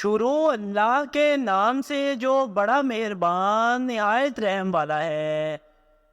شروع اللہ کے نام سے جو بڑا مہربان نہایت رحم والا ہے۔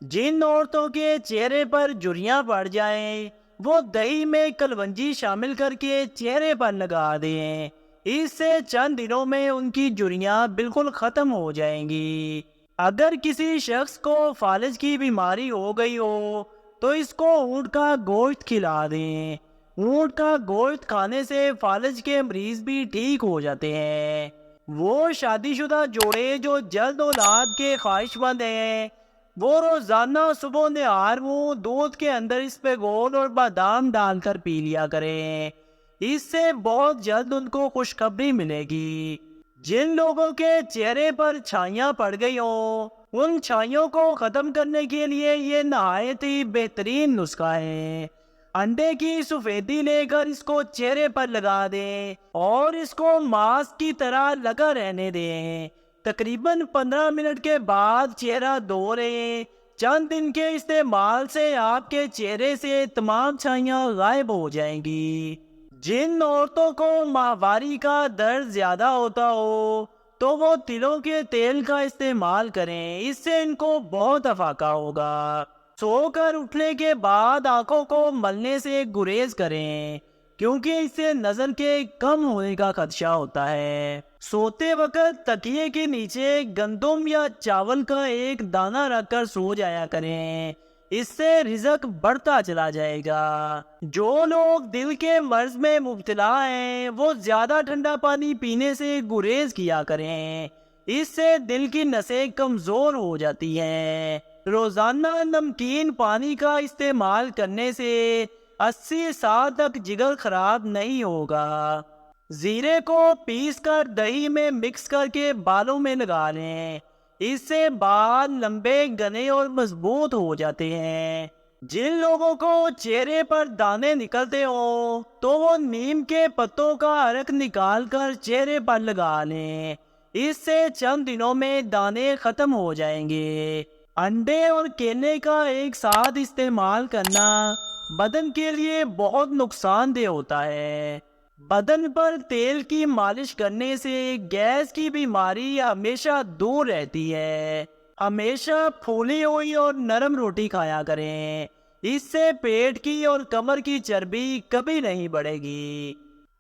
جن عورتوں کے چہرے پر جھریاں پڑ جائیں وہ دہی میں کلونجی شامل کر کے چہرے پر لگا دیں، اس سے چند دنوں میں ان کی جھریاں بالکل ختم ہو جائیں گی۔ اگر کسی شخص کو فالج کی بیماری ہو گئی ہو تو اس کو اونٹ کا گوشت کھلا دیں۔ اونٹ کا گوشت کھانے سے فالج کے مریض بھی ٹھیک ہو جاتے ہیں۔ وہ شادی شدہ جوڑے جو جلد اولاد کے خواہش مند ہیں وہ روزانہ صبح نہار منہ دودھ کے اندر اسپیغول اور بادام ڈال کر پی لیا کریں، اس سے بہت جلد ان کو خوشخبری ملے گی۔ جن لوگوں کے چہرے پر چھائیاں پڑ گئی ہوں ان چھائیوں کو ختم کرنے کے لیے یہ نہایت ہی بہترین نسخہ ہے۔ انڈے کی سفیدی لے کر اس کو چہرے پر لگا دیں اور اس کو ماسک کی طرح لگا رہنے دیں۔ تقریباً 15 منٹ کے بعد چہرہ دھو لیں۔ چند دن کے استعمال سے آپ کے چہرے سے تمام چھائیاں غائب ہو جائیں گی۔ جن عورتوں کو ماہواری کا درد زیادہ ہوتا ہو تو وہ تلوں کے تیل کا استعمال کریں، اس سے ان کو بہت افاقہ ہوگا۔ سو کر اٹھنے کے بعد آنکھوں کو ملنے سے گریز کریں کیونکہ اس سے نظر کے کم ہونے کا خدشہ ہوتا ہے۔ سوتے وقت تکیے کے نیچے گندم یا چاول کا ایک دانہ رکھ کر سو جایا کریں، اس سے رزق بڑھتا چلا جائے گا۔ جو لوگ دل کے مرض میں مبتلا ہیں وہ زیادہ ٹھنڈا پانی پینے سے گریز کیا کریں، اس سے دل کی نسیں کمزور ہو جاتی ہیں۔ روزانہ نمکین پانی کا استعمال کرنے سے 80 سال تک جگر خراب نہیں ہوگا۔ زیرے کو پیس کر دہی میں مکس کر کے بالوں میں لگا لیں، اس سے بال لمبے گھنے اور مضبوط ہو جاتے ہیں۔ جن لوگوں کو چہرے پر دانے نکلتے ہوں تو وہ نیم کے پتوں کا عرق نکال کر چہرے پر لگا لیں، اس سے چند دنوں میں دانے ختم ہو جائیں گے۔ انڈے اور کیلے کا ایک ساتھ استعمال کرنا بدن کے لیے بہت نقصان دہ ہوتا ہے۔ بدن پر تیل کی مالش کرنے سے گیس کی بیماری ہمیشہ دور رہتی ہے۔ ہمیشہ پھولی ہوئی اور نرم روٹی کھایا کریں، اس سے پیٹ کی اور کمر کی چربی کبھی نہیں بڑھے گی۔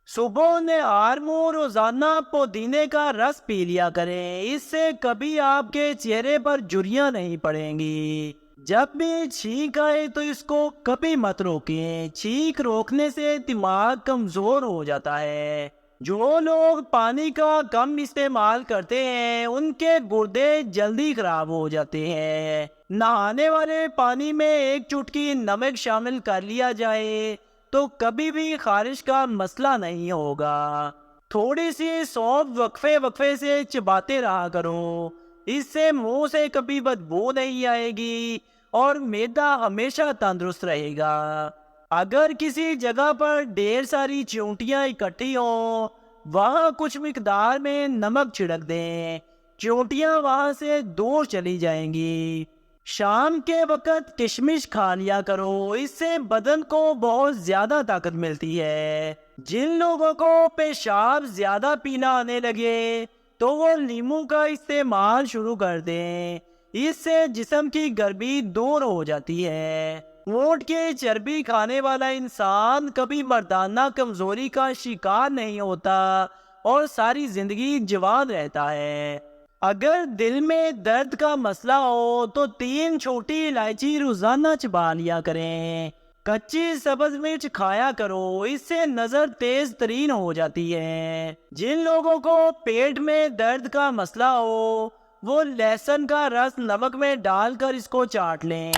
صبح نہار منہ روزانہ پودینے کا رس پی لیا کریں، اس سے کبھی آپ کے چہرے پر جھریاں نہیں پڑیں گی۔ جب بھی چھینک آئے تو اس کو کبھی مت روکیں، چھینک روکنے سے دماغ کمزور ہو جاتا ہے۔ جو لوگ پانی کا کم استعمال کرتے ہیں ان کے گردے جلدی خراب ہو جاتے ہیں۔ نہانے والے پانی میں ایک چٹکی نمک شامل کر لیا جائے تو کبھی بھی خارش کا مسئلہ نہیں ہوگا۔ تھوڑی سی سونف وقفے وقفے سے چباتے رہا کرو، اس سے منہ سے کبھی بدبو نہیں آئے گی اور معدہ ہمیشہ تندرست رہے گا۔ اگر کسی جگہ پر ڈھیر ساری چیونٹیاں اکٹھی ہوں وہاں کچھ مقدار میں نمک چھڑک دیں، چیونٹیاں وہاں سے دور چلی جائیں گی۔ شام کے وقت کشمش کھا لیا کرو، اس سے بدن کو بہت زیادہ طاقت ملتی ہے۔ جن لوگوں کو پیشاب زیادہ پینا آنے لگے تو وہ لیموں کا استعمال شروع کر دیں، اس سے جسم کی گرمی دور ہو جاتی ہے۔ اونٹ کی چربی کھانے والا انسان کبھی مردانہ کمزوری کا شکار نہیں ہوتا اور ساری زندگی جوان رہتا ہے۔ اگر دل میں درد کا مسئلہ ہو تو 3 چھوٹی الائچی روزانہ چبا لیا کریں۔ کچی سبز مرچ کھایا کرو، اس سے نظر تیز ترین ہو جاتی ہے۔ جن لوگوں کو پیٹ میں درد کا مسئلہ ہو وہ لہسن کا رس نمک میں ڈال کر اس کو چاٹ لیں،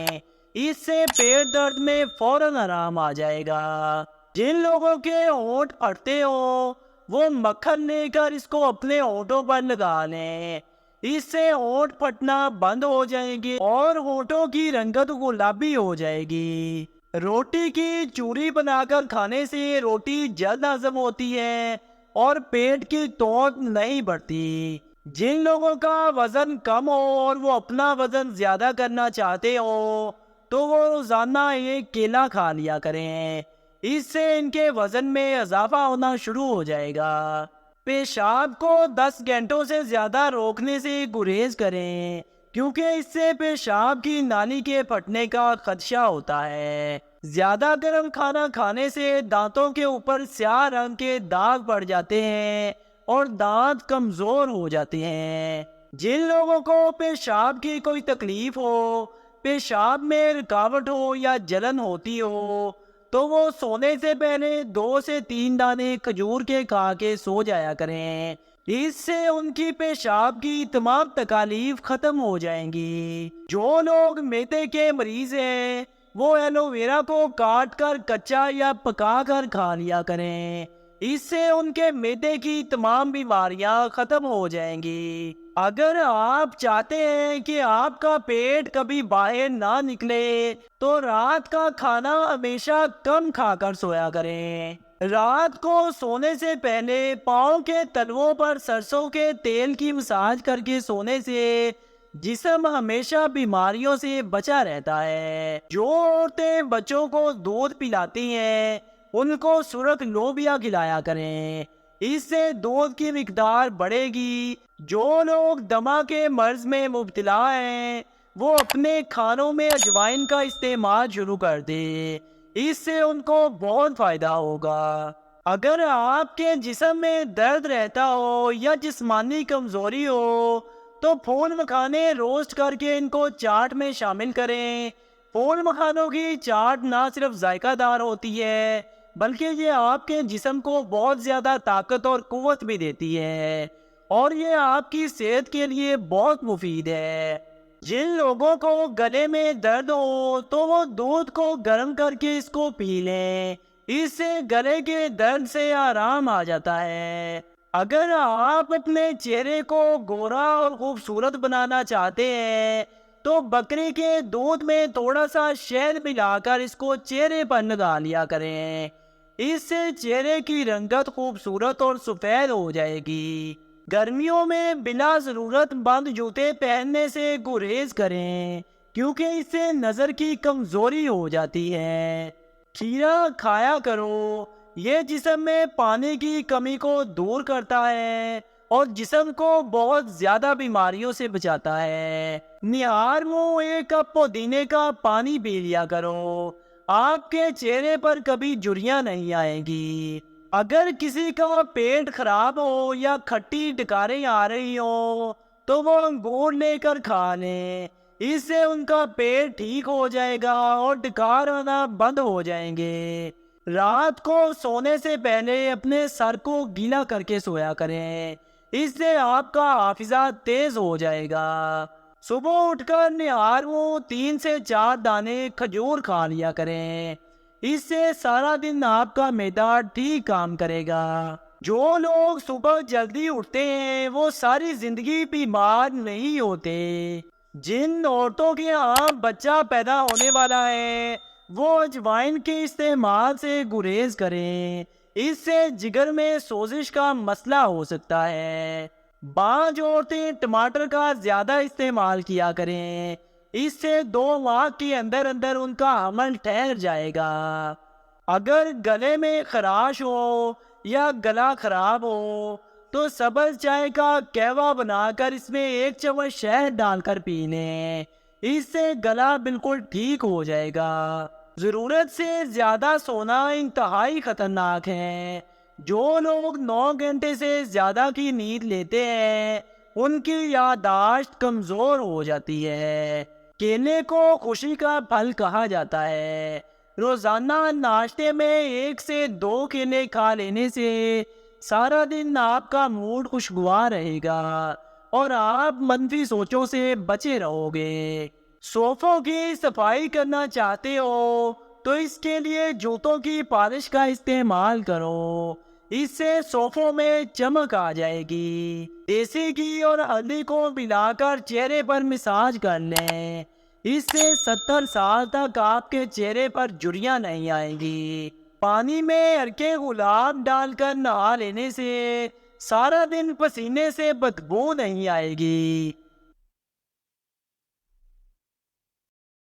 اس سے پیٹ درد میں فوراً آرام آ جائے گا۔ جن لوگوں کے ہونٹ پھٹتے ہوں وہ مکھن لے کر اس کو اپنے ہونٹوں پر لگا لیں، اس سے ہونٹ پھٹنا بند ہو جائیں گے اور ہونٹوں کی رنگت گلابی ہو جائے گی۔ روٹی کی چوری بنا کر کھانے سے روٹی جلد ہضم ہوتی ہے اور پیٹ کی توت نہیں بڑھتی۔ جن لوگوں کا وزن کم ہو اور وہ اپنا وزن زیادہ کرنا چاہتے ہو تو وہ روزانہ ایک کیلا کھا لیا کریں، اس سے ان کے وزن میں اضافہ ہونا شروع ہو جائے گا۔ پیشاب کو 10 گھنٹوں سے زیادہ روکنے سے گریز کریں، کیونکہ اس سے پیشاب کی نالی کے پھٹنے کا خدشہ ہوتا ہے۔ زیادہ گرم کھانا کھانے سے دانتوں کے اوپر سیاہ رنگ کے داغ پڑ جاتے ہیں اور دانت کمزور ہو جاتے ہیں۔ جن لوگوں کو پیشاب کی کوئی تکلیف ہو، پیشاب میں رکاوٹ ہو یا جلن ہوتی ہو، تو وہ سونے سے پہلے 2 سے 3 دانے کھجور کے کھا کے سو جایا کریں۔ اس سے ان کی پیشاب کی تمام تکالیف ختم ہو جائیں گی۔ جو لوگ معدے کے مریض ہیں وہ ایلو ویرا کو کاٹ کر کچا یا پکا کر کھا لیا کریں۔ اس سے ان کے معدے کی تمام بیماریاں ختم ہو جائیں گی۔ اگر آپ چاہتے ہیں کہ آپ کا پیٹ کبھی باہر نہ نکلے تو رات کا کھانا ہمیشہ کم کھا کر سویا کریں۔ رات کو سونے سے پہلے پاؤں کے تلووں پر سرسوں کے تیل کی مساج کر کے سونے سے جسم ہمیشہ بیماریوں سے بچا رہتا ہے۔ جو عورتیں بچوں کو دودھ پلاتی ہیں ان کو سرخ لوبیا کھلایا کریں، اس سے دودھ کی مقدار بڑھے گی۔ جو لوگ دمہ کے مرض میں مبتلا ہیں وہ اپنے کھانوں میں اجوائن کا استعمال شروع کر دیں، اس سے ان کو بہت فائدہ ہوگا۔ اگر آپ کے جسم میں درد رہتا ہو یا جسمانی کمزوری ہو تو پھول مکھانے روسٹ کر کے ان کو چاٹ میں شامل کریں۔ پھول مکھانوں کی چاٹ نہ صرف ذائقہ دار ہوتی ہے بلکہ یہ آپ کے جسم کو بہت زیادہ طاقت اور قوت بھی دیتی ہے، اور یہ آپ کی صحت کے لیے بہت مفید ہے۔ جن لوگوں کو گلے میں درد ہو تو وہ دودھ کو گرم کر کے اس کو پی لیں، اس سے گلے کے درد سے آرام آ جاتا ہے۔ اگر آپ اپنے چہرے کو گورا اور خوبصورت بنانا چاہتے ہیں تو بکری کے دودھ میں تھوڑا سا شہد ملا کر اس کو چہرے پر لگا لیا کریں، اس سے چہرے کی رنگت خوبصورت اور سفید ہو جائے گی۔ گرمیوں میں بلا ضرورت بند جوتے پہننے سے گریز کریں، کیونکہ اس سے نظر کی کمزوری ہو جاتی ہے۔ کھیرا کھایا کرو، یہ جسم میں پانی کی کمی کو دور کرتا ہے اور جسم کو بہت زیادہ بیماریوں سے بچاتا ہے۔ نہار منہ 1 کپ پودینے کا پانی پی لیا کرو، آپ کے چہرے پر کبھی جھریاں نہیں آئیں گی۔ اگر کسی کا پیٹ خراب ہو یا کھٹی ڈکاریں آ رہی ہو تو وہ انگور لے کر کھا لیں، اس سے ان کا پیٹ ٹھیک ہو جائے گا اور ڈکار آنا بند ہو جائیں گے۔ رات کو سونے سے پہلے اپنے سر کو گیلا کر کے سویا کریں، اس سے آپ کا حافظہ تیز ہو جائے گا۔ صبح اٹھ کر نہار منہ 3 سے 4 دانے کھجور کھا لیا کریں، اس سے سارا دن آپ کا معدہ ٹھیک کام کرے گا۔ جو لوگ صبح جلدی اٹھتے ہیں وہ ساری زندگی بیمار نہیں ہوتے۔ جن عورتوں کے یہاں بچہ پیدا ہونے والا ہے وہ اجوائن کے استعمال سے گریز کریں، اس سے جگر میں سوزش کا مسئلہ ہو سکتا ہے۔ بعض عورتیں ٹماٹر کا زیادہ استعمال کیا کریں، اس سے 2 ماہ کے اندر اندر ان کا حمل ٹھہر جائے گا۔ اگر گلے میں خراش ہو یا گلا خراب ہو تو سبز چائے کا قہوہ بنا کر اس میں 1 چمچ شہد ڈال کر پی لیں، اس سے گلا بالکل ٹھیک ہو جائے گا۔ ضرورت سے زیادہ سونا انتہائی خطرناک ہے۔ جو لوگ 9 گھنٹے سے زیادہ کی نیند لیتے ہیں ان کی یادداشت کمزور ہو جاتی ہے۔ کیلے کو خوشی کا پھل کہا جاتا ہے۔ روزانہ ناشتے میں 1 سے 2 کیلے کھا لینے سے سارا دن آپ کا موڈ خوشگوار رہے گا اور آپ منفی سوچوں سے بچے رہو گے۔ صوفوں کی صفائی کرنا چاہتے ہو تو اس کے لیے جوتوں کی پالش کا استعمال کرو، اس سے صوفوں میں چمک آ جائے گی۔ دیسی گھی اور ہلدی کو ملا کر چہرے پر مساج کر لیں، اس سے 70 سال تک آپ کے چہرے پر جھریاں نہیں آئیں گی۔ پانی میں ہلکے گلاب ڈال کر نہا لینے سے سارا دن پسینے سے بدبو نہیں آئے گی۔